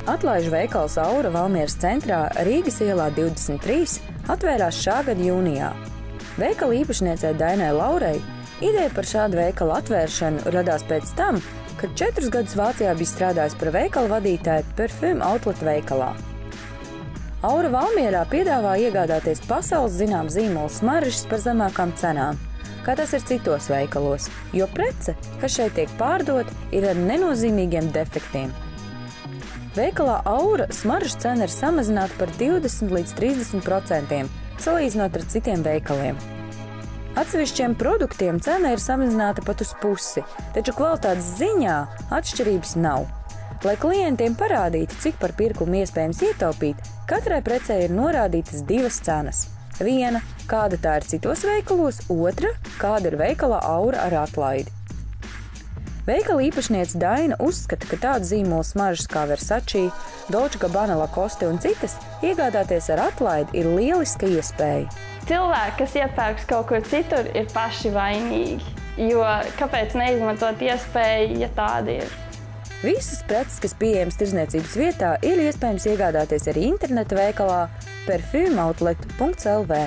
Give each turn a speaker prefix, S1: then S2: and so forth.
S1: Atlaižu veikals Aura Valmieras centrā Rīgas ielā 23 atvērās šā gada jūnijā. Veikala īpašniecei Dainai Laurai ideja par šādu veikalu atvēršanu radās pēc tam, kad 4 gadus Vācijā bija strādājis par veikala vadītāju Parfum Outlet veikalā. Aura Valmierā piedāvā iegādāties pasaules zinām zīmola smaržas par zemākām cenām, kā tas ir citos veikalos, jo prece, kas šeit tiek pārdot, ir ar nenozīmīgiem defektiem. Veikalā Aura smaržas cena ir samazināta par 20 līdz 30%, salīdzinot ar citiem veikaliem. Atsevišķiem produktiem cena ir samazināta pat uz pusi, taču kvalitātes ziņā atšķirības nav. Lai klientiem parādītu, cik par pirkumu iespējams ietaupīt, katrai precei ir norādītas 2 cenas. Viena, kāda tā ir citos veikalos, otra, kāda ir veikalā Aura ar atlaidi. Veikala īpašniece Daina uzskata, ka tādu zīmolu smaržas kā Versace, Dolce & Gabbana, Lacoste un citas iegādāties ar atlaidi ir lieliska iespēja.
S2: Cilvēki, kas iepērks kaut kur citur, ir paši vainīgi, jo kāpēc neizmantot iespēju, ja tāda ir?
S1: Visas preces, kas pieejamas tirdzniecības vietā, ir iespējams iegādāties arī interneta veikalā parfumoutlet.lv.